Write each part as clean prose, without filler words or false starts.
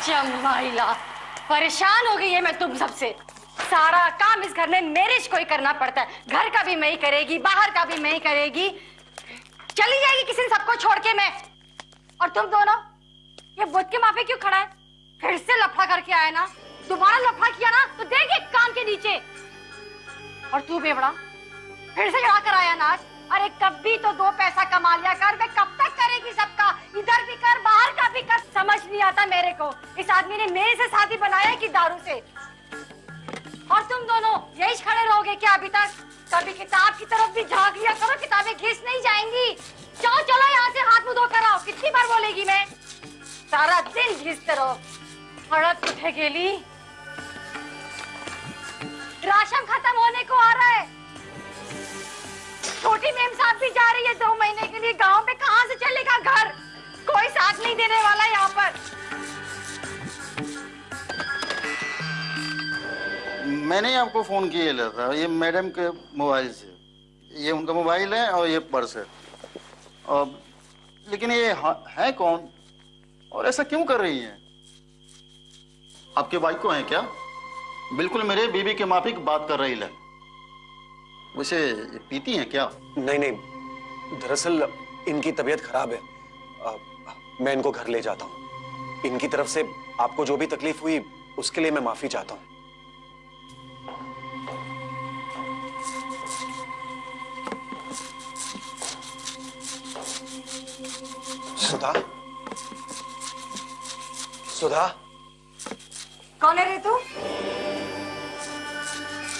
जमाइला, परेशान हो गई है मैं तुम सबसे। सारा काम इस घर में मेरे को ही करना पड़ता है। घर का भी मैं ही करेगी, बाहर का भी मैं ही करेगी। चली जाएगी किसी ने सबको छोड़ के मैं। और तुम दोनों ये बुद्ध के माफी क्यों खड़ा है? फिर से लफड़ा करके आया ना, दोबारा लफड़ा किया ना तो देंगे कान के नीचे। और तू बेवड़ा फिर से चढ़ा कर आया नाच। अरे कभी तो दो पैसा कमा लिया कर, मैं कब तक करेगी सबका? इधर भी कर बाहर का भी कर। समझ नहीं आता मेरे को, इस आदमी ने मेरे से शादी बनाया कि दारू से? और तुम दोनों यही खड़े रहोगे क्या अभी तक? कभी किताब की तरफ भी झांक लिया करो, किताबें घिस नहीं जाएंगी। जाओ चलो यहाँ से, हाथ मुंह धो कर आओ। कितनी बार बोलेगी मैं? सारा दिन घिसते रहो। हड़प उठे गेली। राशन खत्म होने को आ रहा है। छोटी मेम साहब भी जा रही है 2 महीने के लिए गांव में। कहां से चलेगा घर? कोई साथ नहीं देने वाला यहाँ पर। मैंने आपको फोन किया था ये मैडम के मोबाइल से। ये उनका मोबाइल है और ये पर्स है। और लेकिन ये है कौन और ऐसा क्यों कर रही हैं? आपके भाई को है क्या? बिल्कुल मेरे बीबी के माफिक बात कर रही है। वैसे पीती हैं क्या? नहीं नहीं, दरअसल इनकी तबीयत खराब है। मैं इनको घर ले जाता हूँ। इनकी तरफ से आपको जो भी तकलीफ हुई उसके लिए मैं माफी चाहता हूँ। सुधा, सुधा, कौन है रे तू?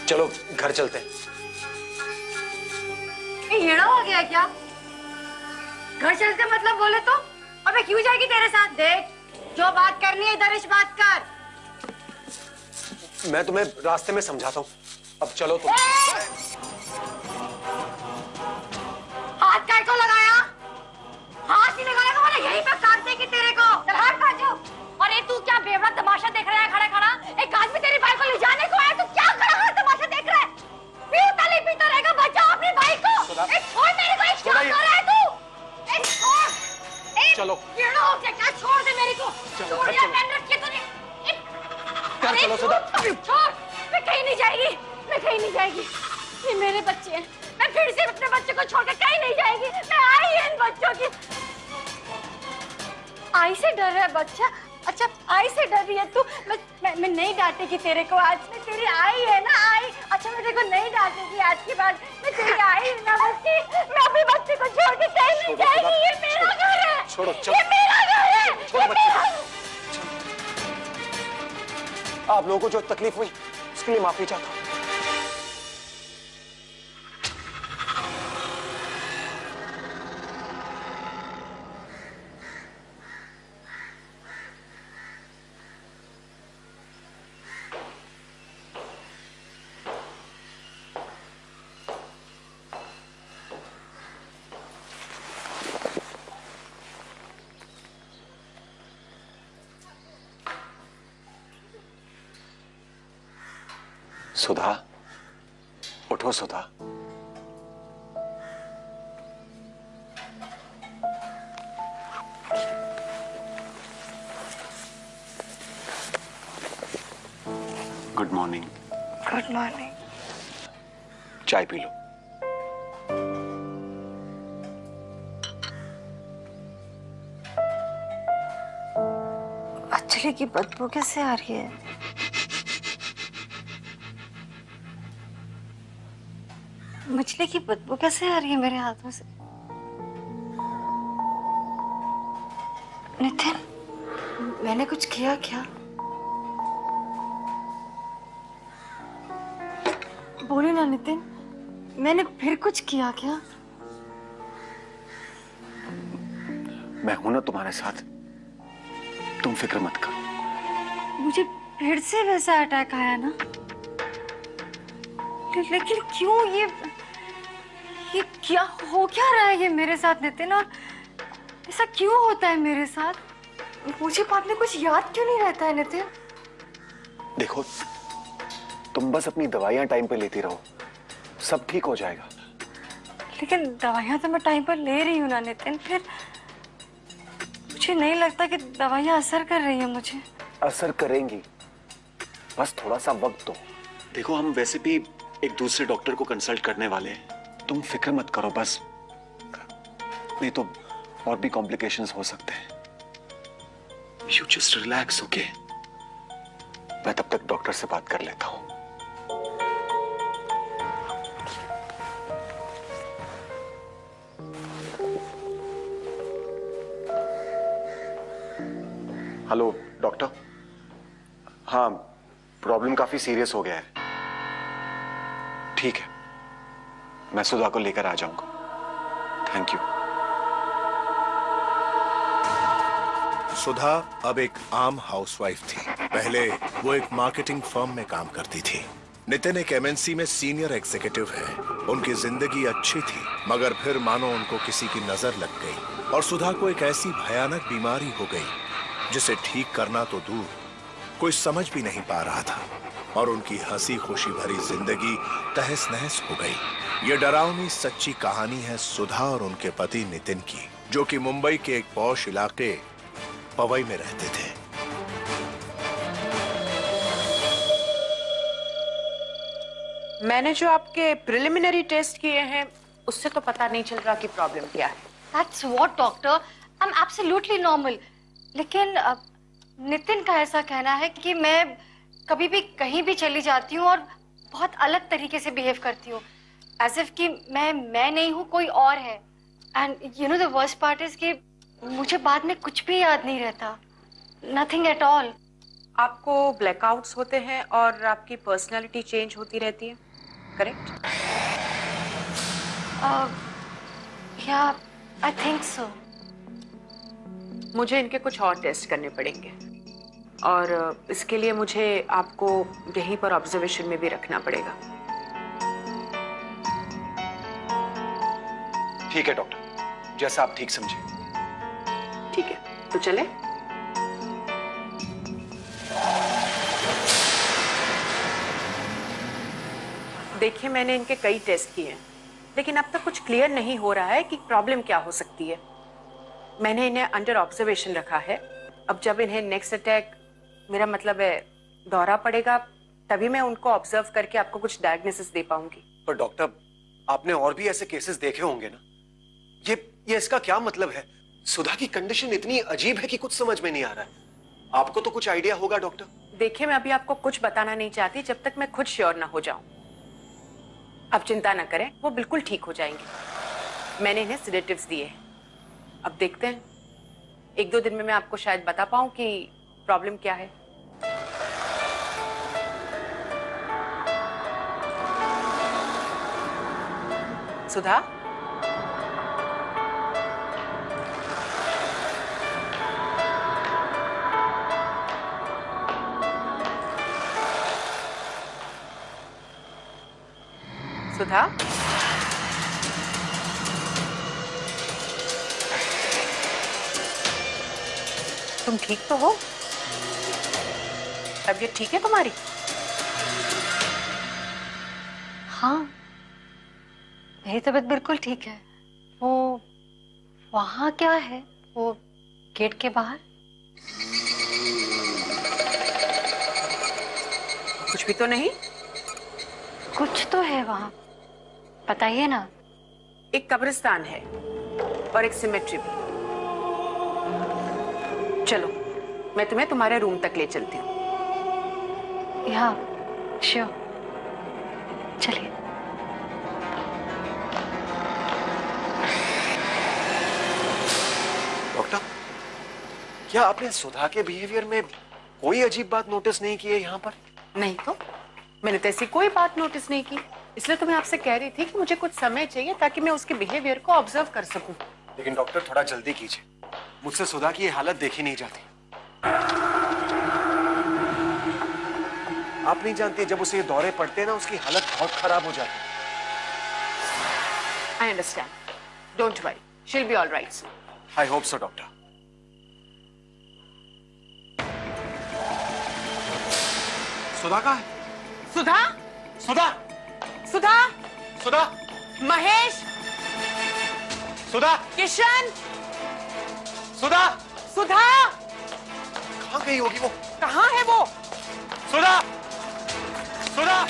चलो घर चलते हैं। येड़ा हो गया क्या? घर चलते मतलब बोले तो? अबे क्यों जाएगी तेरे साथ? देख, जो बात करनी है दरिश बात कर। मैं तुम्हें रास्ते में समझाता हूँ, अब चलो तुम। हाथ काय को लगाया? हाथ नहीं लगाया तो मैंने यहीं पे काट देगी तेरे को। चल हाथ काटो। अरे तू क्या बेवड़ा तमाशा देख रहा है खड़ा खड़ा? एक आदमी तेरी भाई को ले जाने को आया, तू क्या खड़ा खड़ा तमाशा देख रहा है? पीता रहेगा, बचाओ अपने भाई को। छोड़ मेरे को, क्या कर रहा है तू? छोड़। चलो। येड़ा हो गया क्या? छोड़ दे मेरे को। छोड़ यार, मैंने रखी तूने। घर चलो सुधा। छोड़, मैं कहीं नहीं जाएगी, मैं कहीं नहीं जाएगी। ये मेरे बच्चे हैं, मैं फिर से अपने बच्चे को छोड़कर कहीं नहीं जाएगी। मैं आई है इन बच्चों की। आई से डर है बच्चा? अच्छा आई से डर रही है तू? मैं नहीं डांटेगी तेरे को आज। मैं तेरी आई है ना, आई। अच्छा मैं तेरे को नहीं डांटेगी आज के बाद। मैं तेरी आई है ना बच्ची। मैं अपने बच्चे को छोड़ के कहीं नहीं जाएगी। ये मेरा घर है। छोड़ो, ये मेरा घर है। छोड़ो बच्चे। आप लोगों को जो तकलीफ हुई उसके लिए माफी चाहता हूँ। सुधा, उठो Sudha. Good morning. Good morning. चाय पी लो। मछली की बदबू कैसे आ रही है? मछली की बदबू कैसे आ रही है मेरे हाथों से? नितिन, मैंने कुछ किया क्या? बोलो ना नितिन, मैंने फिर कुछ किया क्या? मैं हूं ना तुम्हारे साथ, तुम फिक्र मत करो। मुझे फिर से वैसा अटैक आया ना, लेकिन क्यों? ये क्या हो क्या रहा है ये मेरे साथ नितिन? और ऐसा क्यों होता है मेरे साथ? मुझे बाद में कुछ याद क्यों नहीं रहता है नितिन? देखो, तुम बस अपनी दवाइयां टाइम पे लेती रहो, सब ठीक हो जाएगा। लेकिन दवाइयां तो मैं टाइम पर ले रही हूँ ना नितिन। फिर मुझे नहीं लगता कि दवाइयां असर कर रही है मुझे। असर करेंगी, बस थोड़ा सा वक्त दो। देखो हम वैसे भी एक दूसरे डॉक्टर को कंसल्ट करने वाले हैं, तुम फिक्र मत करो बस, नहीं तो और भी कॉम्प्लिकेशंस हो सकते हैं। You just relax, okay? मैं तब तक डॉक्टर से बात कर लेता हूं। Hello doctor. हाँ, प्रॉब्लम काफी सीरियस हो गया है। ठीक है, मैं सुधा को लेकर आ जाऊंगा। Thank you. सुधा अब एक आम हाउसवाइफ थी। पहले वो एक मार्केटिंग फर्म में काम करती थी। नितिन एक एमएनसी में सीनियर एग्जीक्यूटिव है। उनकी जिंदगी अच्छी थी, मगर फिर मानो उनको किसी की नजर लग गई और सुधा को एक ऐसी भयानक बीमारी हो गई जिसे ठीक करना तो दूर, कोई समझ भी नहीं पा रहा था और उनकी हंसी खुशी भरी जिंदगी तहस नहस हो गई। ये डरावनी सच्ची कहानी है सुधा और उनके पति नितिन की, जो कि मुंबई के एक पॉश इलाके पवई में रहते थे। मैंने जो आपके प्रिलिमिनरी टेस्ट किए हैं उससे तो पता नहीं चल रहा कि प्रॉब्लम क्या है। That's what, doctor? I'm absolutely normal. लेकिन नितिन का ऐसा कहना है कि मैं कभी भी कहीं भी चली जाती हूँ और बहुत अलग तरीके से बिहेव करती हूँ, एज इफ कि मैं नहीं हूँ, कोई और है। And you know the worst part is कि मुझे बाद में कुछ भी याद नहीं रहता, नथिंग एट ऑल। आपको ब्लैकआउट्स होते हैं और आपकी पर्सनालिटी चेंज होती रहती है, करेक्ट? या आई थिंक सो। मुझे इनके कुछ और टेस्ट करने पड़ेंगे और इसके लिए मुझे आपको यहीं पर ऑब्जर्वेशन में भी रखना पड़ेगा। ठीक है डॉक्टर, जैसा आप ठीक समझे। ठीक है, तो चले। देखिए, मैंने इनके कई टेस्ट किए हैं, लेकिन अब तक कुछ क्लियर नहीं हो रहा है कि प्रॉब्लम क्या हो सकती है। मैंने इन्हें अंडर ऑब्जर्वेशन रखा है। अब जब इन्हें नेक्स्ट अटैक, मेरा मतलब है दौरा पड़ेगा, तभी मैं उनको ऑब्जर्व करके आपको कुछ डायग्नोसिस दे पाऊंगी। पर डॉक्टर, आपने और भी ऐसे केसेस देखे होंगे ना? ये इसका क्या मतलब है? सुधा की कंडीशन इतनी अजीब है कि कुछ समझ में नहीं आ रहा है। आपको तो कुछ आइडिया होगा डॉक्टर। देखिए, मैं अभी आपको कुछ बताना नहीं चाहती जब तक मैं खुद श्योर ना हो जाऊं। अब चिंता ना करें, वो बिल्कुल ठीक हो जाएंगे। मैंने इन्हें सेडेटिव्स दिए हैं। अब देखते हैं, 1-2 दिन में मैं आपको शायद बता पाऊं कि प्रॉब्लम क्या है। सुधा, सुधा, तुम ठीक तो हो? तबीयत ठीक है तुम्हारी? हाँ, मेरी तबीयत बिल्कुल ठीक है। वो वहाँ क्या है, वो गेट के बाहर? कुछ भी तो नहीं? कुछ तो है वहाँ, बताइए ना। एक कब्रिस्तान है और एक सिमेट्री भी। चलो, मैं तुम्हें तुम्हारे रूम तक ले चलती हूँ। हाँ, श्योर, चलिए। डॉक्टर, क्या आपने सुधा के बिहेवियर में कोई अजीब बात नोटिस नहीं की है यहाँ पर? नहीं तो, मैंने तो ऐसी कोई बात नोटिस नहीं की। इसलिए तो मैं आपसे कह रही थी कि मुझे कुछ समय चाहिए ताकि मैं उसके बिहेवियर को ऑब्जर्व कर सकूं। लेकिन डॉक्टर, थोड़ा जल्दी कीजिए, मुझसे सुधा की ये हालत देखी नहीं जाती। आप नहीं जानती, जब उसे ये दौरे पड़ते हैं ना, उसकी हालत बहुत खराब हो जाती है। I understand, don't worry, she will be all right soon. I hope so doctor. Sudha कहाँ है? सुधा, सुधा, सुधा, सुधा, महेश, सुधा, किशन, सुधा, सुधा, कहाँ पे ही होगी वो। कहाँ है वो? सुधा, सुधा।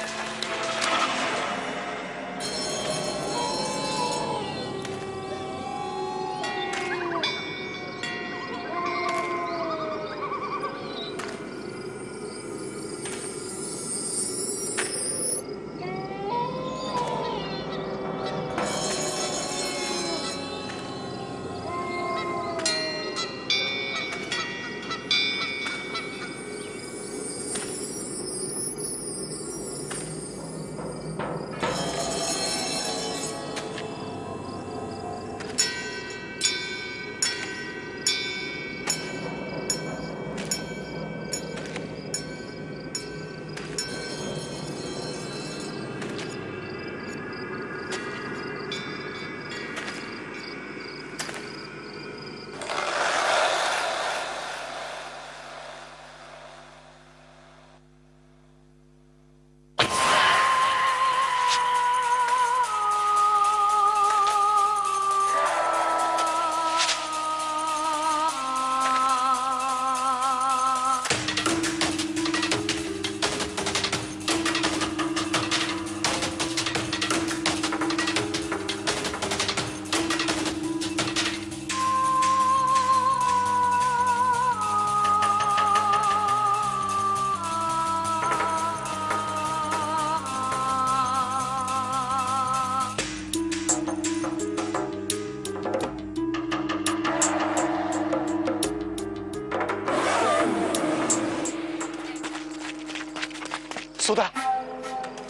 सुधा,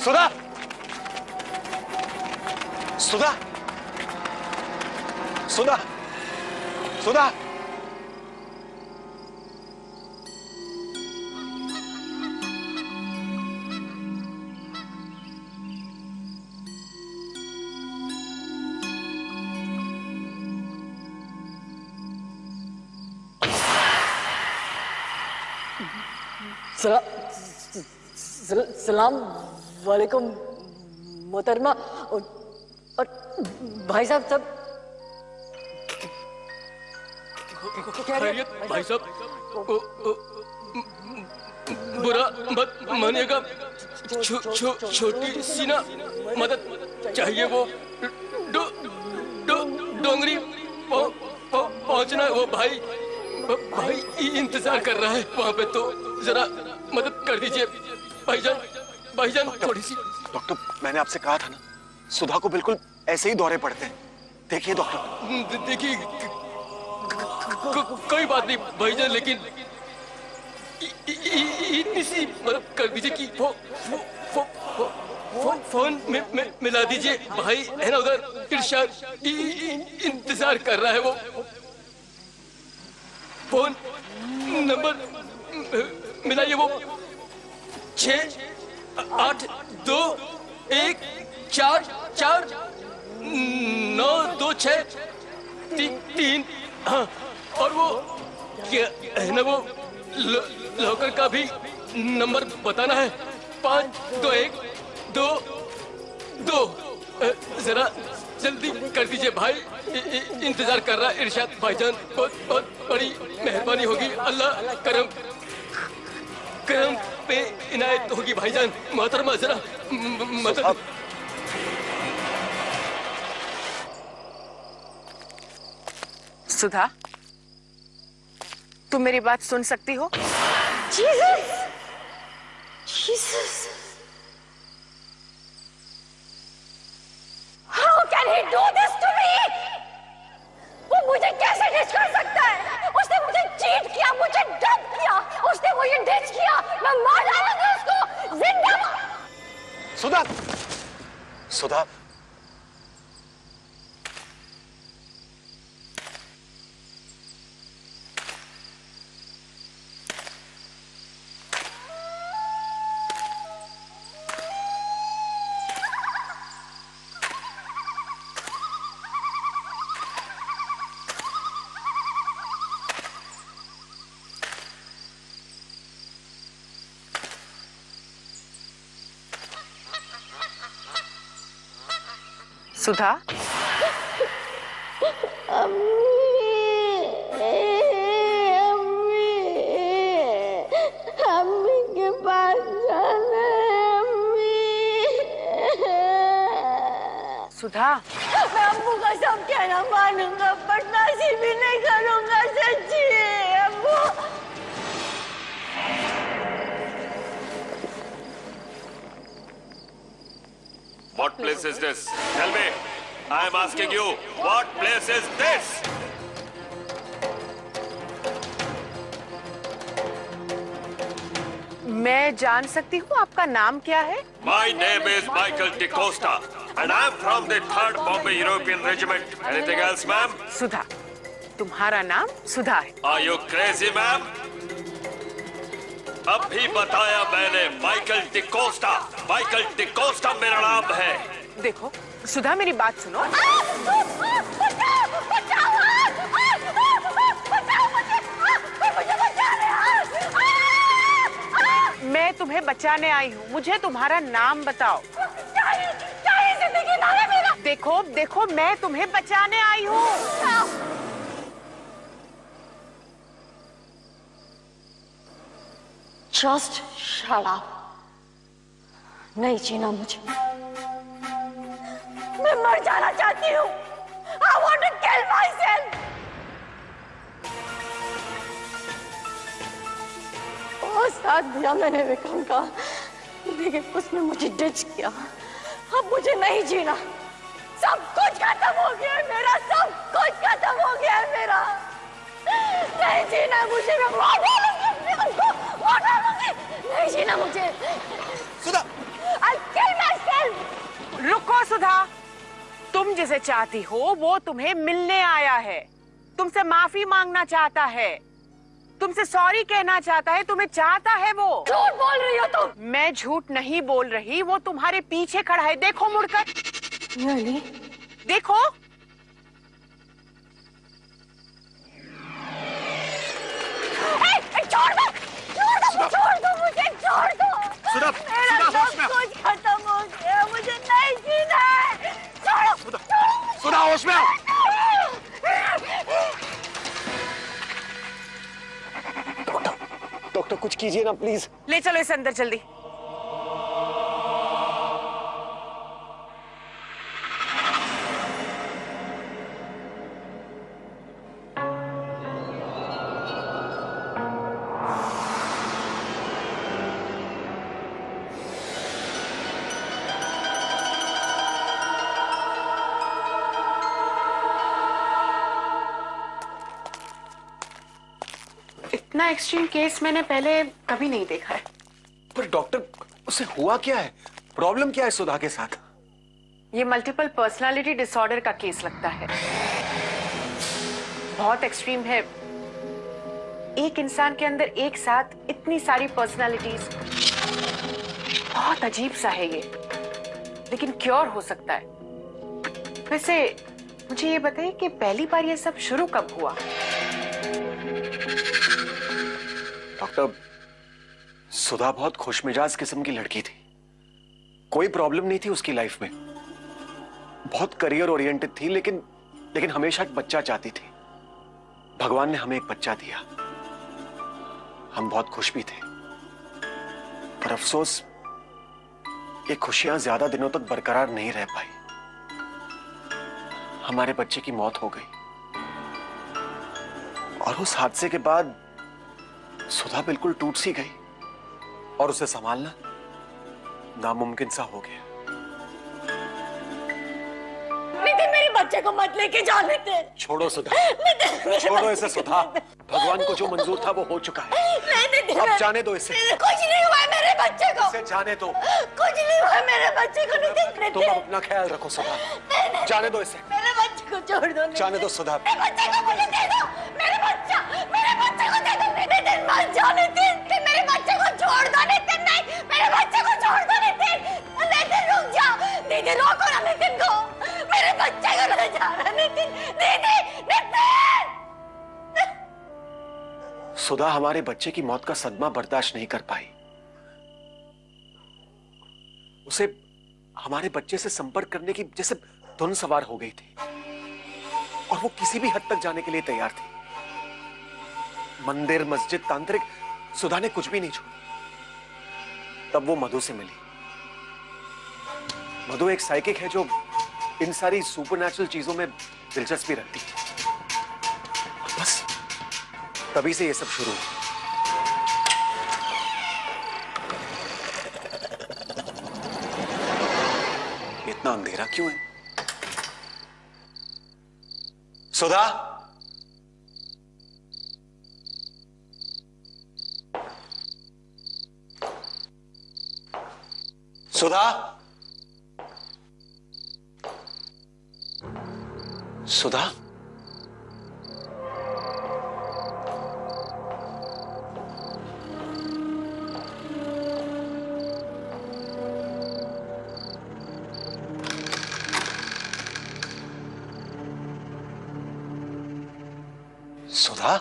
सुधा, सुधा, सुधा, सुधा। सलाम वालेकुम मोहतरमा और भाई साहब सब खैरियत भाई साहब। बुरा मत मानिएगा, छोटी सी ना मदद चाहिए। वो डोंगरी पहुंचना है। वो भाई इंतजार कर रहा है वहां पे, तो जरा मदद कर दीजिए भाईजान। भाईजान थोड़ी सी। डॉक्टर, मैंने आपसे कहा था ना, सुधा को बिल्कुल ऐसे ही दौरे पड़ते हैं। देखिए डॉक्टर। देखिए कोई बात नहीं भाईजान, लेकिन इतनी सी मदद कर दीजिए कि फोन में मिला दीजिए। भाई है ना उधर, इरशाद इंतजार कर रहा है। वो फोन नंबर मिलाइए। वो 68214492633। हाँ, और वो क्या है ना, वो लॉकर का भी नंबर बताना है। 5212। जरा जल्दी कर दीजिए भाई, इंतजार कर रहा है इरशाद भाईजान। बहुत बहुत बड़ी मेहरबानी होगी। अल्लाह करम पे इनायत होगी भाईजान। मोहतरमा जरा मदद। सुधा, तुम मेरी बात सुन सकती हो? Jesus, Jesus, how can he do this to me? वो मुझे कैसे डिच कर सकता है? उसने मुझे चीट किया, मुझे डंप किया, उसने मुझे डिच किया। मैं मार डालूंगा उसको जिंदा। सुधा, सुधा, सुधा, सुधा। मैं अम्मू का सब कहना मानूंगा, बदमाशी भी नहीं करूंगा, सच्ची अम्मू। What place is this? Tell me. I am asking you. What place is this? मैं जान सकती हूँ आपका नाम क्या है? My name is Michael DeCosta, and I am from the 3rd Bombay European Regiment. Anything else, ma'am? सुधा। तुम्हारा नाम सुधा है। Are you crazy, ma'am? अभी बताया मैंने, माइकल डिकोस्टा। माइकल डिकोस्टा मेरा नाम है। देखो सुधा, मेरी बात सुनो। मैं तुम्हें बचाने आई हूँ, मुझे तुम्हारा नाम बताओ। देखो देखो, मैं तुम्हें बचाने आई हूँ। Just shut up. नहीं जीना मुझे। मैं मर जाना चाहती हूँ। I want to kill myself. बहुत साथ दिया मैंने विक्रम का, लेकिन उसने मुझे डिच किया। अब मुझे नहीं जीना। सब कुछ खत्म हो गया है मेरा, सब कुछ खत्म हो गया है मेरा। नहीं जीना मुझे, मैं नहीं जीना मुझे। सुधा! I'll kill myself. रुको सुधा, तुम जिसे चाहती हो वो तुम्हें मिलने आया है, तुमसे माफी मांगना चाहता है, तुमसे सॉरी कहना चाहता है, तुम्हें चाहता है वो। झूठ बोल रही हो तुम। मैं झूठ नहीं बोल रही, वो तुम्हारे पीछे खड़ा है, देखो मुड़कर। नहीं। देखो। छोड़ दो मुझे, छोड़ दो। सुधा! मेरा सब कुछ खत्म हो गया, मुझे नहीं जीना है। छोड़ो। सुधा, होश में आओ। डॉक्टर कुछ कीजिए ना प्लीज। ले चलो इसे अंदर जल्दी। इतना एक्सट्रीम केस मैंने पहले कभी नहीं देखा है। पर डॉक्टर, उसे हुआ क्या है? प्रॉब्लम क्या है सुधा के साथ? ये मल्टीपल पर्सनालिटी डिसऑर्डर का केस लगता है। बहुत एक्सट्रीम है। एक इंसान के अंदर एक साथ इतनी सारी पर्सनालिटीज, बहुत अजीब सा है ये, लेकिन क्योर हो सकता है। वैसे मुझे ये बताइए कि पहली बार ये सब शुरू कब हुआ? डॉक्टर, सुधा बहुत खुशमिजाज किस्म की लड़की थी, कोई प्रॉब्लम नहीं थी उसकी लाइफ में, बहुत करियर ओरिएंटेड थी, लेकिन हमेशा एक बच्चा चाहती थी। भगवान ने हमें एक बच्चा दिया, हम बहुत खुश भी थे, पर अफसोस ये खुशियां ज्यादा दिनों तक बरकरार नहीं रह पाई। हमारे बच्चे की मौत हो गई और उस हादसे के बाद सुधा बिल्कुल टूट सी गई और उसे संभालना नामुमकिन सा हो गया। नितिन, मेरे बच्चे को मत लेके जा। नितिन, छोड़ो सुधा, छोड़ो इसे सुधा। भगवान को जो मंजूर था वो हो चुका है। अब जाने दो इसे। कुछ नहीं हुआ है मेरे बच्चे को। इसे जाने दो। कुछ नहीं हुआ है मेरे बच्चे को। नितिन, तुम अपना ख्याल रखो सुधा। जाने दो इसे। मेरे बच्चे को छोड़ दो। जाने दो सुधा। मेरे बच्चे को मुझे दे दो। मेरे बच्चे को दे दो। नितिन मत जाओ। नितिन, मेरे बच्चे को छोड़ दो। नितिन नहीं, मेरे बच्चे को छोड़ दो। नितिन, नितिन रुक जाओ। दीदी रोको ना नितिन को, मेरे बच्चे को ले जा रहा। नितिन, दीदी, नितिन। सुधा हमारे बच्चे की मौत का सदमा बर्दाश्त नहीं कर पाई। उसे हमारे बच्चे से संपर्क करने की जैसे धुन सवार हो गई थी और वो किसी भी हद तक जाने के लिए तैयार थी। मंदिर, मस्जिद, तांत्रिक, सुधा ने कुछ भी नहीं छोड़ा। तब वो मधु से मिली। मधु एक साइकिक है जो इन सारी सुपरनैचुरल चीजों में दिलचस्पी रखती। बस तभी से ये सब शुरू हुआ। इतना अंधेरा क्यों है? सुधा, सुधा, सुधा, सुधा,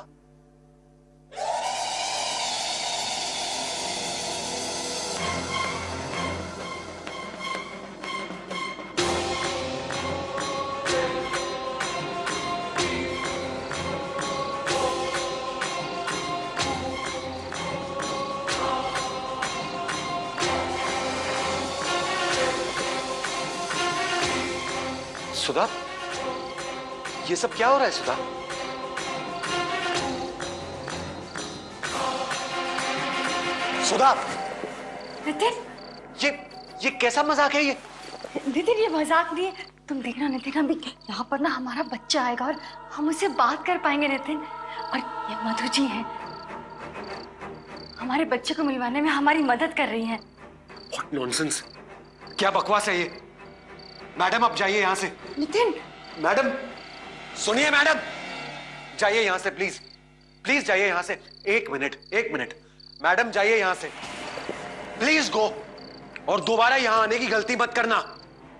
सुधा, ये सब क्या हो रहा है सुधा? सुधा, नितिन, ये कैसा मजाक है ये? नितिन ये मजाक नहीं है। तुम देखना नितिन, अभी यहाँ पर ना हमारा बच्चा आएगा और हम उससे बात कर पाएंगे नितिन। और ये मधु जी हैं, हमारे बच्चे को मिलवाने में हमारी मदद कर रही हैं। What nonsense! क्या बकवास है ये? मैडम आप जाइए यहां से। नितिन, मैडम सुनिए, मैडम जाइए यहां से प्लीज, प्लीज जाइए यहां से। एक मिनट मैडम जाइए यहां से, प्लीज गो। और दोबारा यहां आने की गलती मत करना।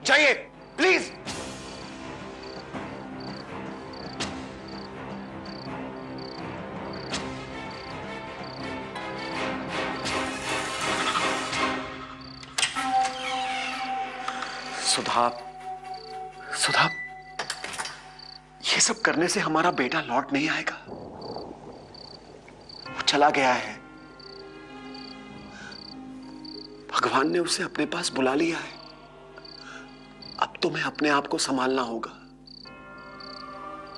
जाइए प्लीज। सुधा, सुधा, ये सब करने से हमारा बेटा लौट नहीं आएगा। वो चला गया है। भगवान ने उसे अपने पास बुला लिया है। अब तुम्हें अपने आप को संभालना होगा,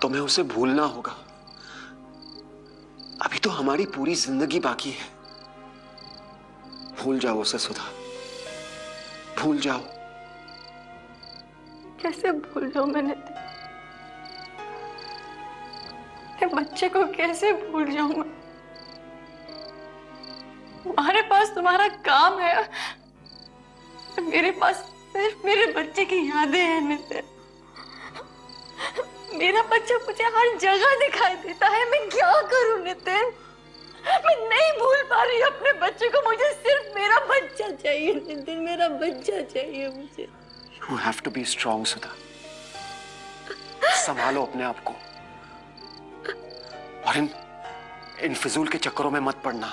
तुम्हें उसे भूलना होगा। अभी तो हमारी पूरी जिंदगी बाकी है। भूल जाओ उसे सुधा, भूल जाओ। कैसे भूल जाऊं मैं नितिन? बच्चे को कैसे भूल जाऊं मैं? तुम्हारे पास तुम्हारा काम है, मेरे पास सिर्फ मेरे बच्चे की यादें हैं नितिन। मेरा बच्चा मुझे हर जगह दिखाई देता है, मैं क्या करूं नितिन? मैं नहीं भूल पा रही अपने बच्चे को। मुझे सिर्फ मेरा बच्चा चाहिए नितिन, मेरा बच्चा चाहिए मुझे। You have to be strong, सुधा। संभालो अपने आप को और इन फिजूल के चक्करों में मत पड़ना।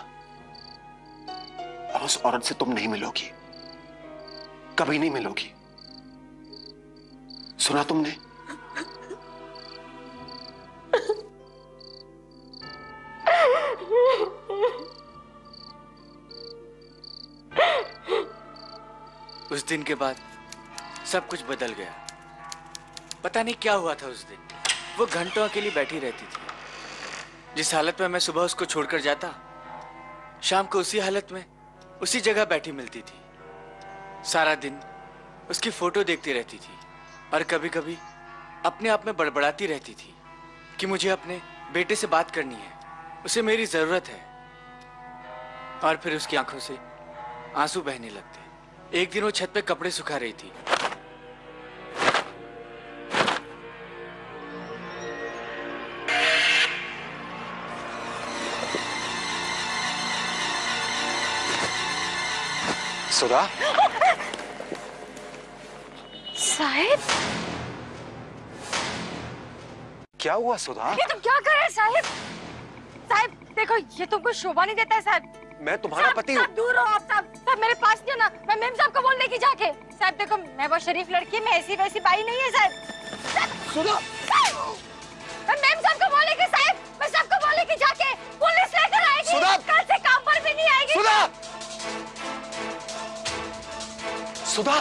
और उस औरत से तुम नहीं मिलोगी, कभी नहीं मिलोगी। सुना तुमने? उस दिन के बाद सब कुछ बदल गया। पता नहीं क्या हुआ था उस दिन। वो घंटों अकेली बैठी रहती थी। जिस हालत में मैं सुबह उसको छोड़कर जाता, शाम को उसी हालत में उसी जगह बैठी मिलती थी। सारा दिन उसकी फोटो देखती रहती थी और कभी कभी अपने आप में बड़बड़ाती रहती थी कि मुझे अपने बेटे से बात करनी है, उसे मेरी जरूरत है। और फिर उसकी आंखों से आंसू बहने लगते। एक दिन वो छत पे कपड़े सुखा रही थी। सुधा, साहिब, क्या हुआ सुधा? ये तुम क्या कर रहे हैं साहिब? साहिब देखो, ये तुमको शोभा नहीं देता है साहब। मैं तुम्हारा पति हूँ। दूर हो आप साहब। साहब मेरे पास नहीं हो ना, मैं मेम साहब को बोल लेगी जाके। साहब देखो, मैं वो शरीफ लड़की, मैं ऐसी वैसी बाई नहीं है साहब। सुधा, मैं मेम साहब को बोलेगी साहब, मैं सबको बोलेगी जाके, पुलिस लेकर आएगी। सुधा, कल से काम पर भी नहीं आएगी। सुधा, सुधा,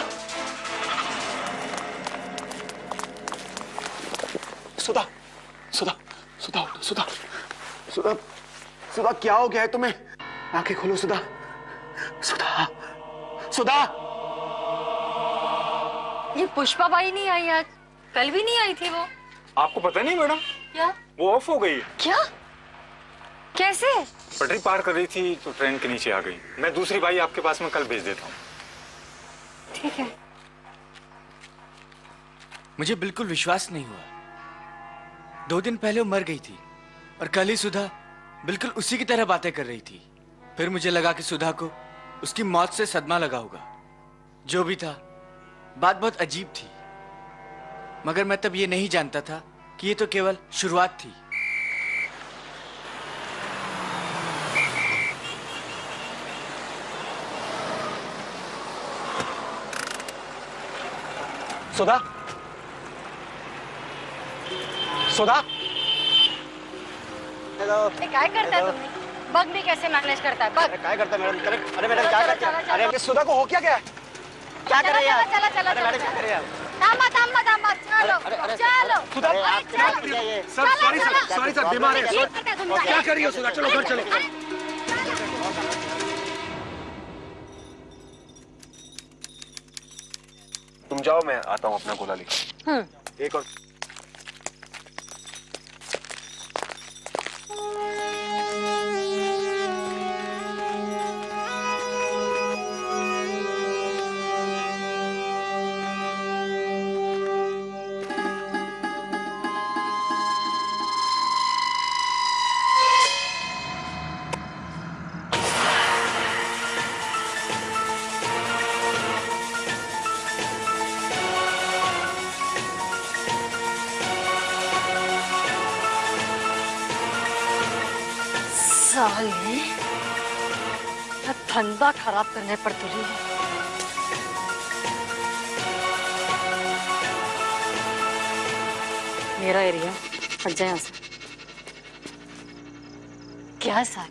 सुधा सुधा सुधा उठो, सुधा सुधा सुधा क्या हो गया है तुम्हें? आंखें खोलो सुधा, सुधा सुधा। ये पुष्पा बाई नहीं आई आज, कल भी नहीं आई थी वो। आपको पता नहीं मैडम? क्या? वो ऑफ हो गई है। क्या? कैसे? पटरी पार कर रही थी तो ट्रेन के नीचे आ गई। मैं दूसरी बाई आपके पास में कल भेज देता हूँ। ठीक है। मुझे बिल्कुल विश्वास नहीं हुआ। 2 दिन पहले वो मर गई थी और कल ही सुधा बिल्कुल उसी की तरह बातें कर रही थी। फिर मुझे लगा कि सुधा को उसकी मौत से सदमा लगा होगा। जो भी था, बात बहुत अजीब थी, मगर मैं तब ये नहीं जानता था कि ये तो केवल शुरुआत थी। सुधा सुधा। हेलो। क्या करता है तुम? बग भी कैसे मैनेज करता है? बग क्या करता है मैडम? अरे मैडम क्या करते हैं? अरे सुधा को हो क्या गया? क्या कर रही है? चलो चलो चलो। मैडम क्या कर रही है? दामा दामा दामा चलो चलो। सुधा सर सॉरी सर बीमार है। क्या कर रही हो सुधा? चलो घर चलो। तुम जाओ, मैं आता हूँ अपना गोला लेकर। एक और साली, धंधा खराब करने पर तुली है। मेरा एरिया, हट जाए यहाँ से। क्या सर,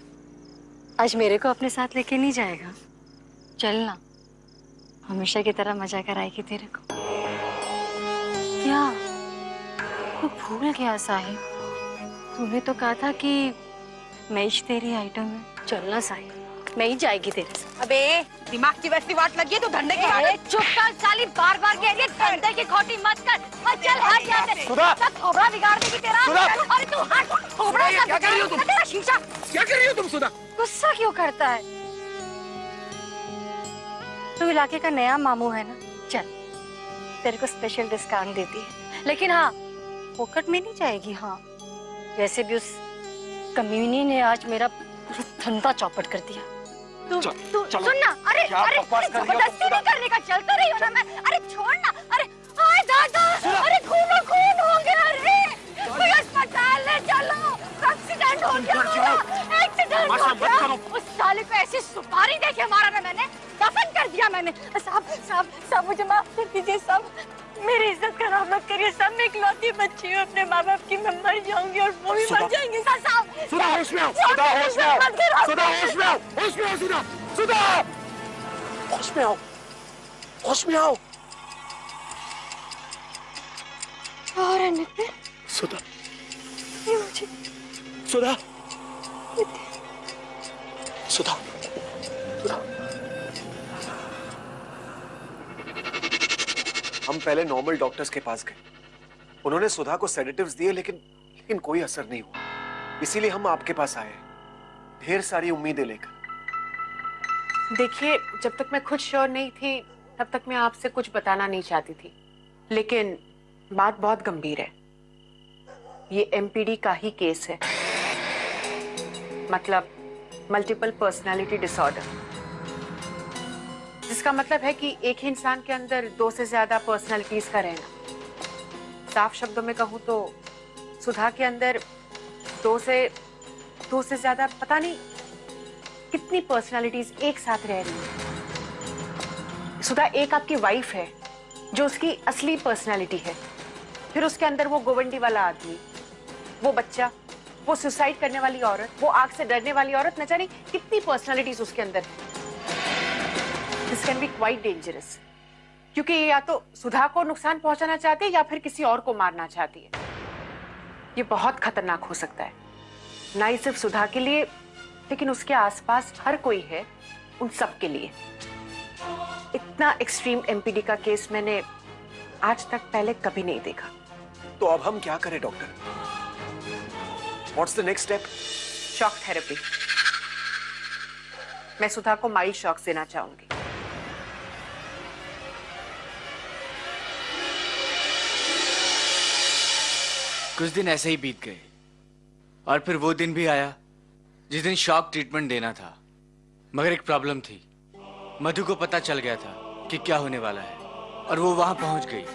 आज मेरे को अपने साथ लेके नहीं जाएगा? चलना, हमेशा की तरह मजा कराएगी तेरे को। क्या तू भूल गया साहिब? तूने तो कहा था कि मैं ही तेरी आइटम है। चलना साहिब, मैं ही जाएगी तेरे साथ। अबे दिमाग की वैसी वाट लगी है तो धंधे की वाट। चुप कर साली, बार बार कह रही है धंधे की खोटी मत कर। और चल हट यहाँ से। सुधा! सब थोबड़ा बिगाड़ देगी तेरा। सुधा! अरे तू हट, थोबड़ा सब क्या कर रही हो तुम? तेरा शीशा। क्या कर रही हो तुम सुधा? गुस्सा क्यों करता है? तू इलाके का नया मामू है ना, चल तेरे को स्पेशल डिस्काउंट देती है, लेकिन हाँ फोकट में नहीं जाएगी। हाँ वैसे भी उस कमीनी ने आज मेरा पूरा धंधा चौपट कर दिया। तू सुन ना, अरे अरे जबरदस्ती नहीं करने का, चलते रही हो ना मैं। अरे छोड़ ना, अरे हाय दादा, अरे खून हो गया रे, कोई अस्पताल ले चलो, एक्सीडेंट हो गया, एक्सीडेंट हो गया। उस साले को ऐसी सुपारी देके मारा ना मैंने, दफन कर दिया मैंने। साहब साहब साहब मुझे माफ कर दीजिए साहब, मेरी इज्जत खराब मत करिए साहब, मैं इकलौती बच्ची हूँ अपने माँ बाप की, मैं मर जाऊंगी और वो भी मर जाएंगे साहब। सुधा होश में आओ, सुधा होश में आओ, सुधा होश में आओ, होश में आओ सुधा, सुधा होश में आओ, होश में आओ। और नितिन सुधा, ये मुझे सुधा, सुधा, सुधा। हम पहले नॉर्मल डॉक्टर्स के पास गए, उन्होंने सुधा को सेडेटिव्स दिए, लेकिन कोई असर नहीं हुआ। इसीलिए हम आपके पास आए, ढेर सारी उम्मीदें लेकर। देखिए, जब तक मैं खुद श्योर नहीं थी तब तक मैं आपसे कुछ बताना नहीं चाहती थी, लेकिन बात बहुत गंभीर है। ये एमपीडी का ही केस है, मतलब मल्टीपल पर्सनालिटी डिसऑर्डर, जिसका मतलब है कि एक ही इंसान के अंदर 2 से ज्यादा पर्सनालिटीज का रहना। साफ शब्दों में कहूं तो सुधा के अंदर 2 से ज्यादा पता नहीं कितनी पर्सनालिटीज एक साथ रह रही है। सुधा एक आपकी वाइफ है जो उसकी असली पर्सनालिटी है, फिर उसके अंदर वो गोवंडी वाला आदमी, वो बच्चा, वो सुसाइड करने वाली औरत, वो आग से डरने वाली औरत, न जाने कितनी पर्सनालिटीज उसके अंदर है। This can be quite dangerous, क्योंकि ये या तो सुधा को नुकसान पहुंचाना चाहती है या फिर किसी और को मारना चाहती है। ये बहुत खतरनाक हो सकता है, ना ही सिर्फ सुधा के लिए लेकिन उसके आसपास हर कोई है, उन सब के लिए। इतना एक्सट्रीम एमपीडी का केस मैंने आज तक पहले कभी नहीं देखा। तो अब हम क्या करें doctor? What's the next step? Shock therapy. मैं सुधा को माइल्ड शॉक देना चाहूंगी। कुछ दिन ऐसे ही बीत गए और फिर वो दिन भी आया जिस दिन शॉक ट्रीटमेंट देना था। मगर एक प्रॉब्लम थी, मधु को पता चल गया था कि क्या होने वाला है और वो वहां पहुंच गई।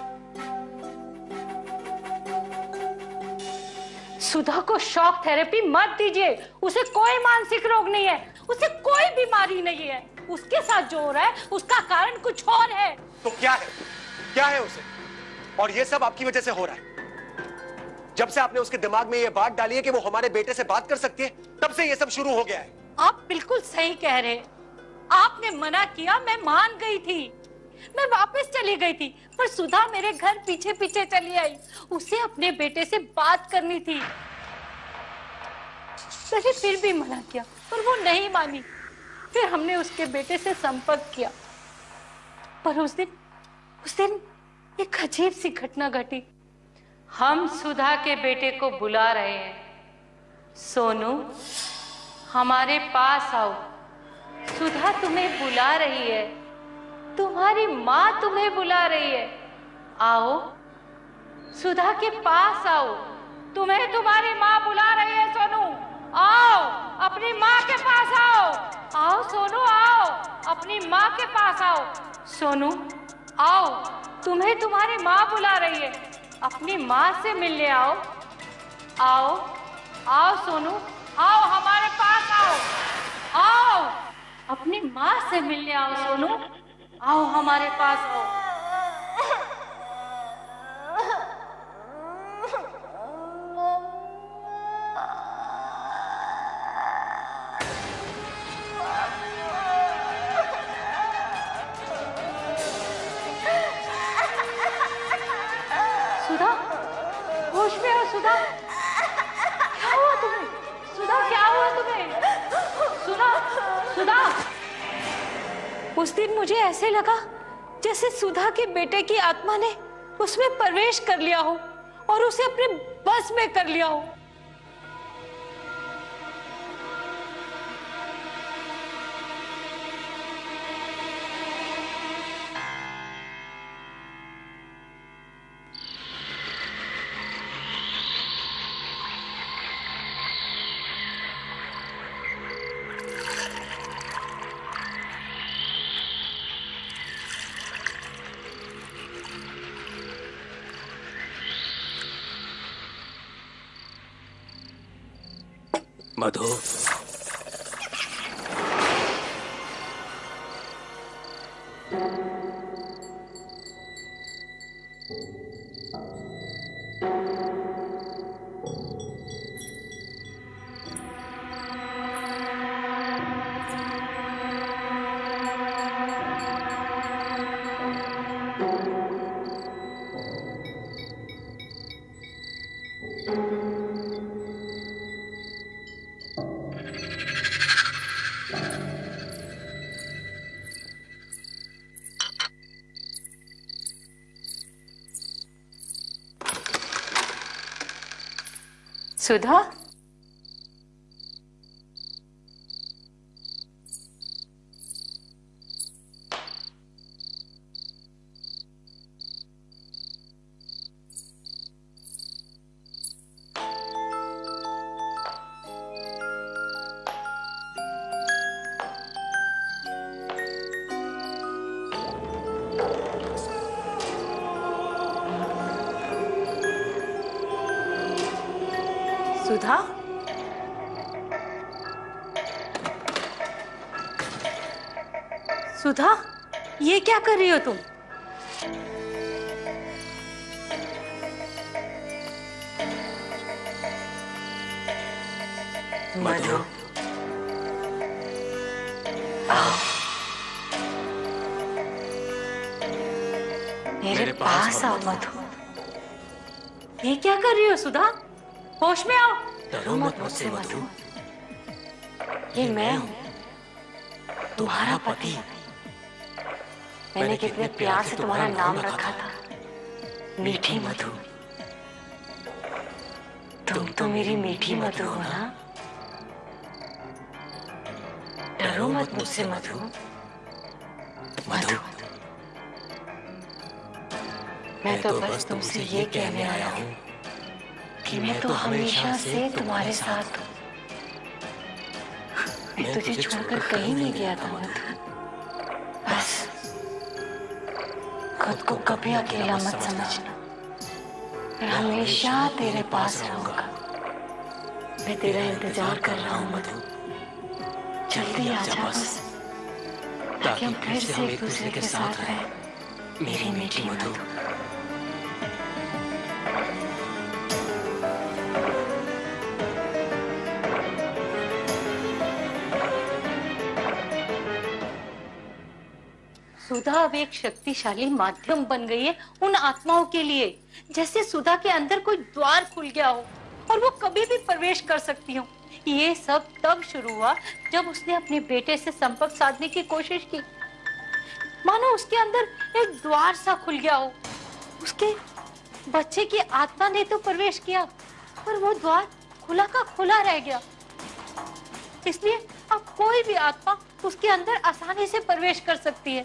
सुधा को शॉक थेरेपी मत दीजिए। उसे कोई मानसिक रोग नहीं है, उसे कोई बीमारी नहीं है। उसके साथ जो हो रहा है उसका कारण कुछ और है। तो क्या है? क्या है उसे? और ये सब आपकी वजह से हो रहा है। जब से आपने उसके दिमाग में ये बात डाली है कि वो हमारे बेटे से बात कर सकती है, तब से ये सब शुरू हो गया है। आप बिल्कुल सही कह रहे हैं। आपने मना किया, मैं मान गई थी, मैं वापस चली गई थी, पर सुधा मेरे घर पीछे पीछे चली आई। उसे अपने बेटे से बात करनी थी। मैंने फिर भी मना किया पर वो नहीं मानी। फिर हमने उसके बेटे से संपर्क किया, पर उस दिन एक अजीब सी घटना घटी। हम सुधा के बेटे को बुला रहे हैं। सोनू, हमारे पास आओ, सुधा तुम्हें बुला रही है, तुम्हारी माँ तुम्हें बुला रही है। आओ, सुधा के पास आओ, तुम्हें तुम्हारी माँ बुला रही है। सोनू आओ, अपनी माँ के पास आओ। आओ सोनू, आओ, अपनी माँ के पास आओ। सोनू आओ, तुम्हें तुम्हारी माँ बुला रही है, अपनी माँ से मिलने आओ। आओ आओ सोनू, आओ हमारे पास आओ। आओ, अपनी माँ से मिलने आओ। सोनू आओ, हमारे पास आओ। सुधा, होश में हो सुधा? क्या हुआ तुम्हें? सुधा, क्या हुआ तुम्हें? सुधा, उस दिन मुझे ऐसे लगा जैसे सुधा के बेटे की आत्मा ने उसमें प्रवेश कर लिया हो और उसे अपने बस में कर लिया हो। मधु, सुधा, सुधा, सुधा, ये क्या कर रही हो तुम? मधु, मेरे पास आओ मधु। ये क्या कर रही हो सुधा? होश में आओ। डरो मत मुझसे मधु, ये मैं हूँ, तुम्हारा पति। मैंने कितने प्यार से तुम्हारा नाम रखा था, मीठी मधु। तुम तो मेरी मीठी मधु हो ना। डरो मत मुझसे मधु। मधु, मैं तो बस तुमसे ये कहने आया हूँ कि मैं तो हमेशा से तुम्हारे साथ हूँ। मैं तुझे छोड़कर कहीं नहीं गया था मधु। बस खुद को कभी अकेला मत समझना। मैं हमेशा तेरे पास रहूंगा। मैं तेरा इंतजार कर रहा हूँ मधु। जल्दी आ जा बस, ताकि हम फिर से एक दूसरे के साथ रहें, मेरी मीठी मधु। सुधा अब एक शक्तिशाली माध्यम बन गई है उन आत्माओं के लिए, जैसे सुधा के अंदर कोई द्वार खुल गया हो और वो कभी भी प्रवेश कर सकती हो। ये सब तब शुरू हुआ जब उसने अपने बेटे से संपर्क साधने की कोशिश की। मानो उसके अंदर एक द्वार सा खुल गया हो। उसके बच्चे की आत्मा ने तो प्रवेश किया, पर वो द्वार खुला का खुला रह गया। इसलिए अब कोई भी आत्मा उसके अंदर आसानी से प्रवेश कर सकती है।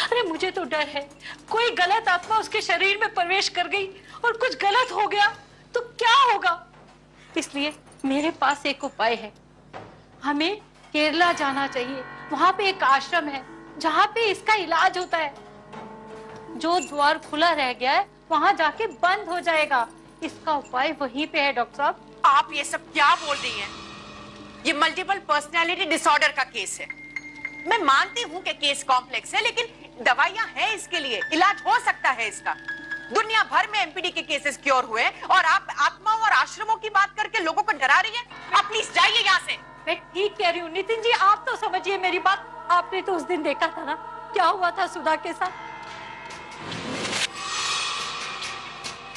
अरे मुझे तो डर है, कोई गलत आत्मा उसके शरीर में प्रवेश कर गई और कुछ गलत हो गया तो क्या होगा। इसलिए मेरे पास एक उपाय है। हमें केरला जाना चाहिए। वहां पे एक आश्रम है जहाँ पे इसका इलाज होता है। जो द्वार खुला रह गया है वहां जाके बंद हो जाएगा। इसका उपाय वहीं पे है। डॉक्टर साहब, आप ये सब क्या बोल रही हैं? ये मल्टीपल पर्सनैलिटी डिसऑर्डर का केस है। मैं मानती हूँ कि केस कॉम्प्लेक्स है, लेकिन दवाइयाँ हैं इसके लिए, इलाज हो सकता है इसका। दुनिया भर में एमपीडी के केसेस क्योर हुए और आप आत्माओं और आश्रमों की बात करके लोगों को डरा रही हैं। आप प्लीज जाइए यहाँ से। मैं ठीक कह रही हूँ नितिन जी, आप तो समझिए मेरी बात। आपने तो उस दिन देखा था ना क्या हुआ था सुधा के साथ।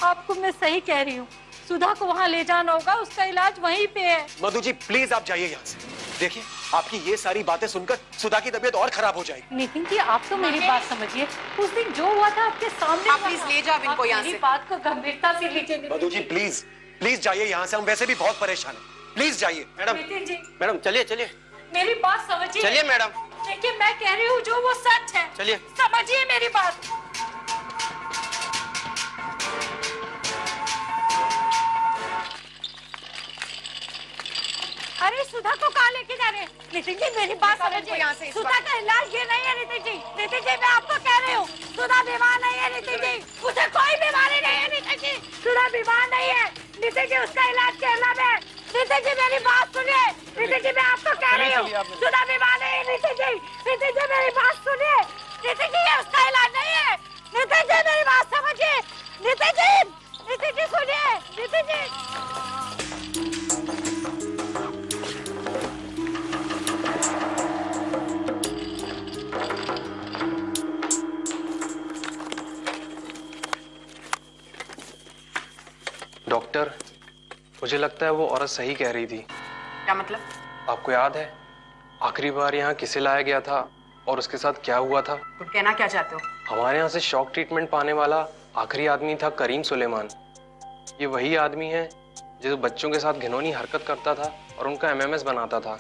आपको मैं सही कह रही हूँ, सुधा को वहाँ ले जाना होगा, उसका इलाज वहीं पे है। मधु जी प्लीज आप जाइए यहाँ से। देखिए आपकी ये सारी बातें सुनकर सुधा की तबीयत और खराब हो जाएगी। नितिन जी आप तो मेरी बात समझिए। उस दिन जो हुआ था आपके सामने। आप प्लीज ले जाओ इनको यहाँ से। मेरी बात को गंभीरता से लीजिए। मधु जी प्लीज प्लीज जाइए यहाँ से, हम वैसे भी बहुत परेशान हैं। प्लीज जाइए। मैडम, नितिन जी मैडम चलिए चलिए। मेरी बात समझिए। चलिए मैडम। देखिए मैं कह रही हूँ जो वो सच है। चलिए। समझिए मेरी बात। अरे सुधा को कहाँ लेके जा रहे हैं? नितिन जी मेरी बात समझिए। सुधा का इलाज ये नहीं है नितिन जी। नितिन जी मैं आपको कह रही हूँ सुधा बीमार नहीं है नितिन जी। उसे कोई बीमारी नहीं है नितिन जी। सुधा बीमार नहीं है नितिन जी, उसका इलाज केरला में। नितिन जी मेरी बात सुनिए। नितिन जी मैं आपको कह रही हूँ सुधा बीमार नहीं है नितिन जी। नितिन जी मेरी बात सुनिए। नितिन जी ये उसका इलाज नहीं है। नितिन जी मेरी बात समझिए। नितिन जी सुनिए। नितिन जी डॉक्टर, मुझे लगता है वो औरत सही कह रही थी। क्या मतलब? आपको याद है आखिरी बार यहाँ किसे लाया गया था और उसके साथ क्या हुआ था? तुम कहना क्या चाहते हो? हमारे यहाँ से शॉक ट्रीटमेंट पाने वाला आखिरी आदमी था करीम सुलेमान। ये वही आदमी है जो बच्चों के साथ घिनौनी हरकत करता था और उनका एमएमएस बनाता था।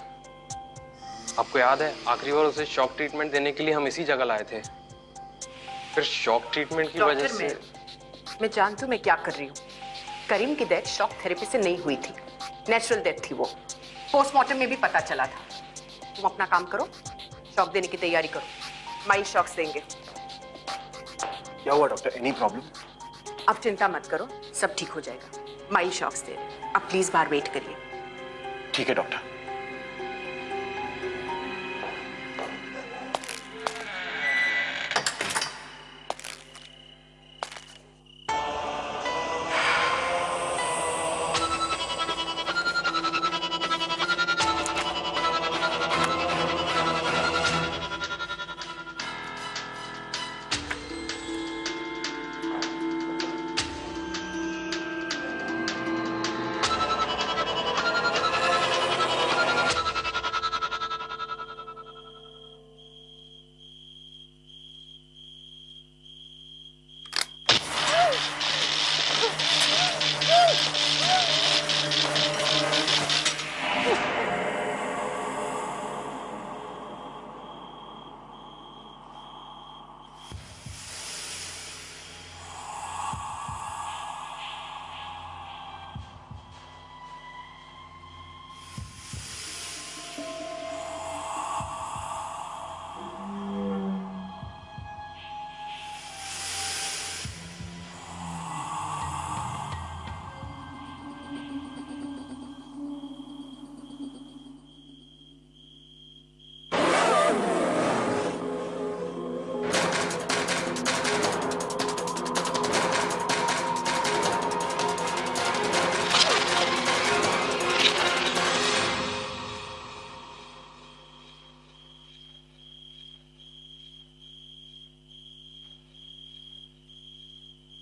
आपको याद है आखिरी बार उसे शॉक ट्रीटमेंट देने के लिए हम इसी जगह लाए थे। फिर शॉक ट्रीटमेंट की वजह से मैं जानती हूँ मैं क्या कर रही हूँ। करीम की डेथ शॉक थेरेपी से नहीं हुई थी, नेचुरल डेथ थी वो। पोस्टमार्टम में भी पता चला था। तुम अपना काम करो, शॉक देने की तैयारी करो। माइल्ड शॉक्स देंगे। क्या हुआ डॉक्टर? Any problem? अब चिंता मत करो, सब ठीक हो जाएगा। माइल्ड शॉक्स दे रहे। अब प्लीज बाहर वेट करिए। ठीक है डॉक्टर।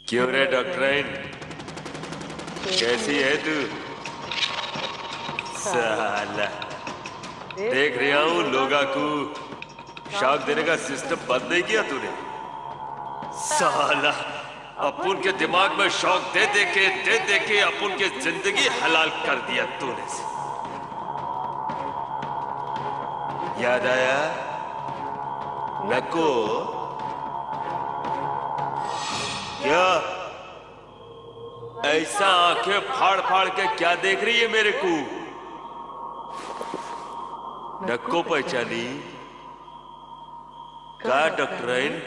क्यों रे डॉक्टराइन, कैसी है तू? साला देख रहा हूं लोगा को शॉक देने का सिस्टम बंद नहीं किया तूने। साला अपुन के दिमाग में शॉक दे दे के अपुन की जिंदगी हलाल कर दिया तूने। याद आया नको? क्या ऐसा आंखें फाड़ फाड़ के क्या देख रही है मेरे को? नको पहचानी का डॉक्टराइन?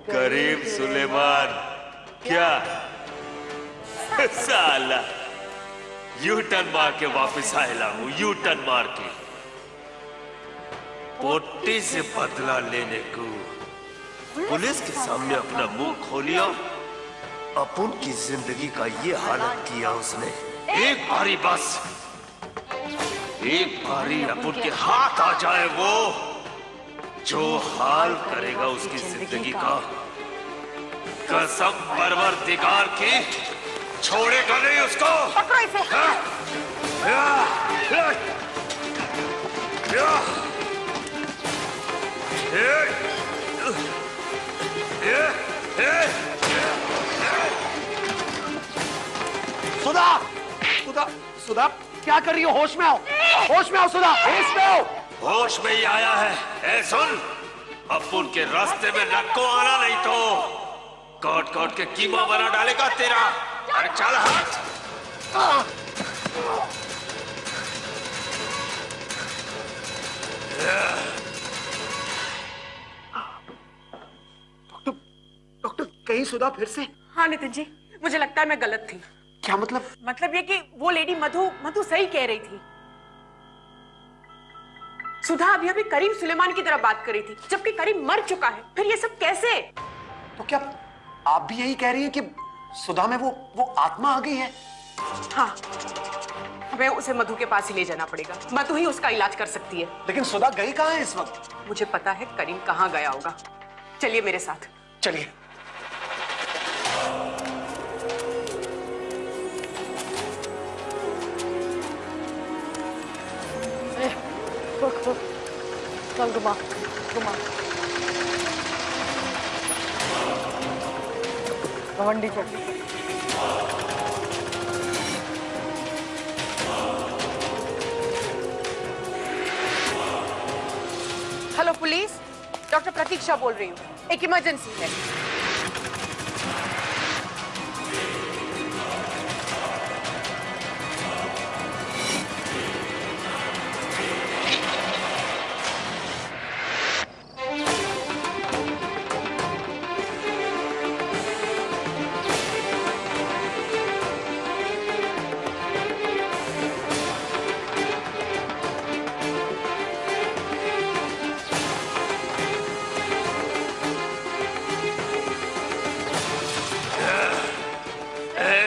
करीम सुलेमान। क्या साला यू टर्न मार के वापस आयला हूं, यू टर्न मार के पोटी से बदला लेने को पुलिस के सामने अपना मुंह खोलिया। अपुन की जिंदगी का ये हालत किया उसने। एक बारी बस, एक बारी अपुन के हाथ आ जाए वो, जो हाल करेगा उसकी जिंदगी का, कसम परवरदिगार की छोड़ेगा नहीं उसको। पकड़ो इसे। सुधा, सुधा, सुधा क्या कर रही हो? होश में आओ, होश में आओ सुधा, होश में आओ। होश में ही आया है। ए सुन, अपुन के रास्ते में नको आना, नहीं तो काट काट के कीमा बना डालेगा तेरा। अरे चल हट। डॉक्टर कहीं सुधा फिर से? हाँ नितिन जी, मुझे लगता है मैं गलत थी। क्या मतलब? मतलब ये कि वो लेडी मधु सही कह रही थी। सुधा अभी करीम सुलेमान की तरह बात कर रही थी, जबकि करीम मर चुका है। फिर ये सब कैसे? तो क्या आप भी यही कह रही हैं कि सुधा में वो आत्मा आ गई है? हाँ, हमें उसे मधु के पास ही ले जाना पड़ेगा। मधु ही उसका इलाज कर सकती है। लेकिन सुधा गई कहाँ है इस वक्त? मुझे पता है करीम कहाँ गया होगा। चलिए मेरे साथ। चलिए। चल घुमा घुमा घमंडी चल। हेलो पुलिस, डॉक्टर प्रतीक्षा बोल रही हूँ। एक इमरजेंसी है।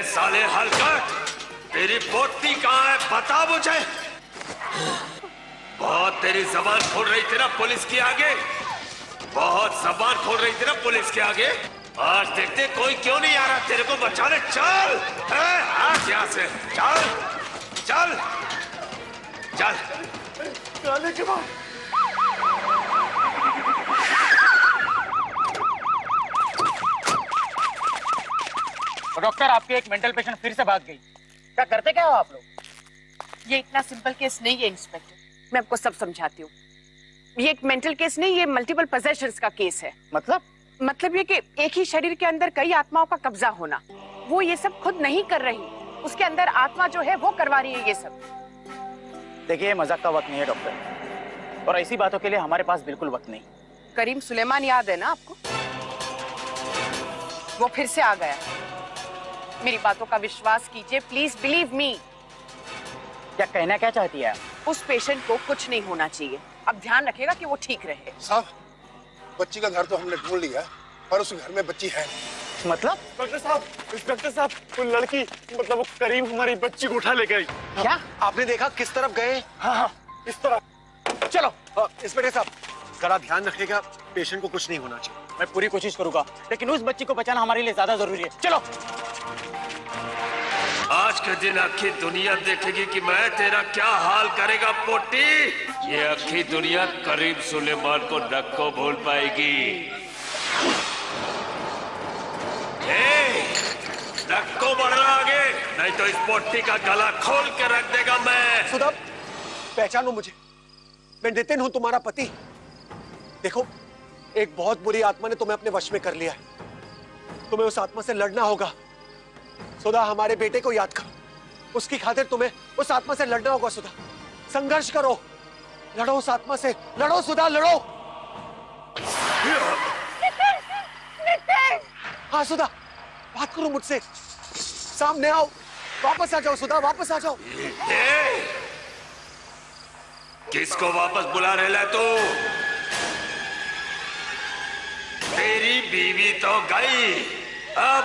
साले हलकट, तेरी पोती कहाँ है बता मुझे। बहुत तेरी जबान खोल रही थी ना पुलिस के आगे, बहुत जबान खोल रही थी ना पुलिस के आगे। आज देखते कोई क्यों नहीं आ रहा तेरे को बचाने। चल आज यहाँ से चल चल चल। डॉक्टर, आपके एक मेंटल पेशेंट फिर से भाग गई। क्या करते क्या हो आप लोग? ये इतना सिंपल केस नहीं है इंस्पेक्टर, मैं आपको सब समझाती हूँ। ये एक मेंटल केस नहीं, ये मल्टीपल पोजेशंस का केस है। मतलब ये कि एक ही शरीर के अंदर कई आत्माओं का कब्जा होना। वो ये सब खुद नहीं कर रही, उसके अंदर आत्मा जो है वो करवा रही है ये सब। देखिए, मजाक का वक्त नहीं है डॉक्टर, और ऐसी बातों के लिए हमारे पास बिल्कुल वक्त नहीं। करीम सुलेमान याद है ना आपको? वो फिर से आ गया। मेरी बातों का विश्वास कीजिए, प्लीज बिलीव मी। क्या कहना क्या चाहती है? उस पेशेंट को कुछ नहीं होना चाहिए। अब ध्यान रखेगा कि वो ठीक रहे। साहब, बच्ची का घर तो हमने ढूंढ लिया, पर उस घर में बच्ची है। मतलब? इंस्पेक्टर साहब, वो लड़की मतलब वो करीम हमारी बच्ची को उठा ले गई। क्या? आपने देखा किस तरफ गए? हाँ, इस तरफ। चलो। इंस्पेक्टर साहब, जरा ध्यान रखिएगा, पेशेंट को कुछ नहीं होना चाहिए। मैं पूरी कोशिश करूंगा, लेकिन उस बच्ची को बचाना हमारे लिए ज्यादा जरूरी है। चलो। आज के दिन अक्खी दुनिया देखेगी कि मैं तेरा क्या हाल करेगा पोटी। ये अक्खी दुनिया करीम सुलेमान को न भूल पाएगी। नक्को बढ़ना आगे, नहीं तो इस पोटी का गला खोल के रख देगा मैं। सुधा, पहचानो मुझे, मैं नितिन हूं, तुम्हारा पति। देखो, एक बहुत बुरी आत्मा ने तुम्हें अपने वश में कर लिया है। तुम्हें उस आत्मा से लड़ना होगा। सुधा, हमारे बेटे को याद करो, उसकी खातिर तुम्हें उस आत्मा से लड़ना होगा। सुधा, संघर्ष करो, लड़ो उस आत्मा से, लड़ो सुधा, लड़ो। हाँ सुधा, बात करो मुझसे, सामने आओ, वापस आ जाओ सुधा, वापस आ जाओ। किसको वापस बुला रहे तू? तेरी बीवी तो गई, अब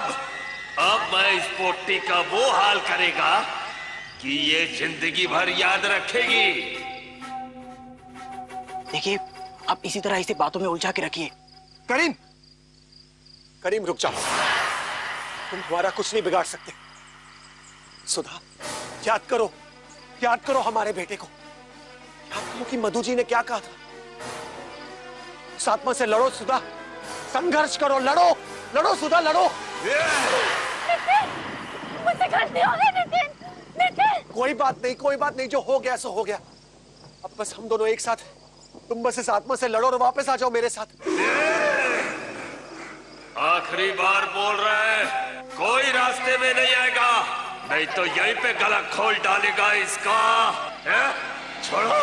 मैं इस पोटी का वो हाल करेगा कि ये जिंदगी भर याद रखेगी। देखिए, आप इसी तरह इसे बातों में उलझा के रखिए। करीम, करीम रुक जाओ, तुम हमारा कुछ नहीं बिगाड़ सकते। सुधा, याद करो हमारे बेटे को। याद करो कि मधु जी ने क्या कहा था। उस आत्मा से लड़ो सुधा, संघर्ष करो, लड़ो सुधा, लड़ो। मुझसे गलती हो गई नितिन। कोई बात नहीं, जो हो गया सो हो गया। अब बस हम दोनों एक साथ, तुम बस इस आत्मा से लड़ो और वापस आ जाओ मेरे साथ। आखिरी बार बोल रहा है, कोई रास्ते में नहीं आएगा, नहीं तो यहीं पे गला खोल डालेगा इसका। छोड़ो,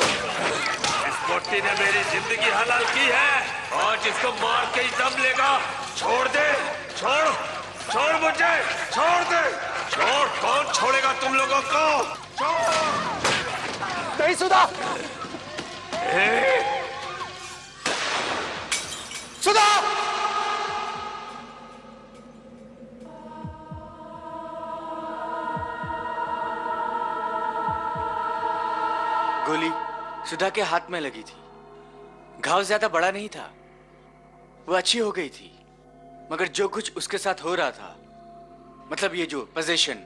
इस पोटी ने मेरी जिंदगी हलाल की है, आज इसको मार के ही दम लेगा। छोड़ दे, छोड़ मुझे, छोड़ दे, छोड़। कौन छोड़ेगा तुम लोगों को? नहीं सुधा, सुधा, गोली सुधा के हाथ में लगी थी। घाव ज्यादा बड़ा नहीं था, वो अच्छी हो गई थी, मगर जो कुछ उसके साथ हो रहा था, मतलब ये जो पोजीशन,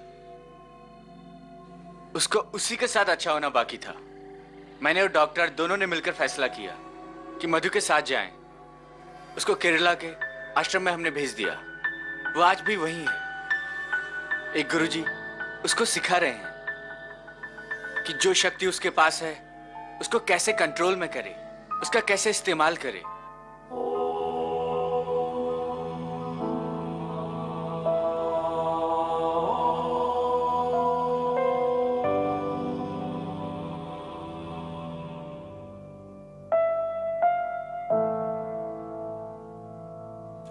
उसको उसी के साथ अच्छा होना बाकी था। मैंने और डॉक्टर दोनों ने मिलकर फैसला किया कि मधु के साथ जाएं। उसको केरला के आश्रम में हमने भेज दिया, वो आज भी वहीं है। एक गुरुजी उसको सिखा रहे हैं कि जो शक्ति उसके पास है उसको कैसे कंट्रोल में करे, उसका कैसे इस्तेमाल करे।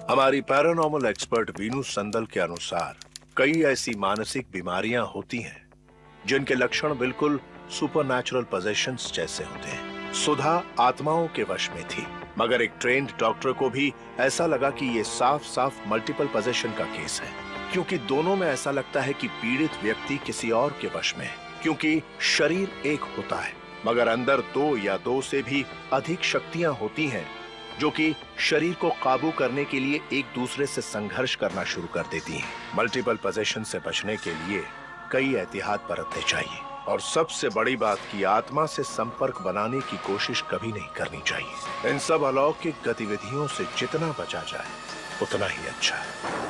हमारी पैरानॉर्मल एक्सपर्ट वीनू संदल के अनुसार कई ऐसी मानसिक बीमारियां होती हैं जिनके लक्षण बिल्कुल सुपरनैचुरल पोजेशंस जैसे होते हैं। सुधा आत्माओं के वश में थी, मगर एक ट्रेन्ड डॉक्टर को भी ऐसा लगा कि ये साफ साफ मल्टीपल पोजेशन का केस है, क्योंकि दोनों में ऐसा लगता है कि पीड़ित व्यक्ति किसी और के वश में है। क्योंकि शरीर एक होता है, मगर अंदर दो या दो से भी अधिक शक्तियां होती हैं जो कि शरीर को काबू करने के लिए एक दूसरे से संघर्ष करना शुरू कर देती हैं। मल्टीपल पोजेशन से बचने के लिए कई एहतियात बरतने चाहिए, और सबसे बड़ी बात की आत्मा से संपर्क बनाने की कोशिश कभी नहीं करनी चाहिए। इन सब अलौकिक गतिविधियों से जितना बचा जाए उतना ही अच्छा है।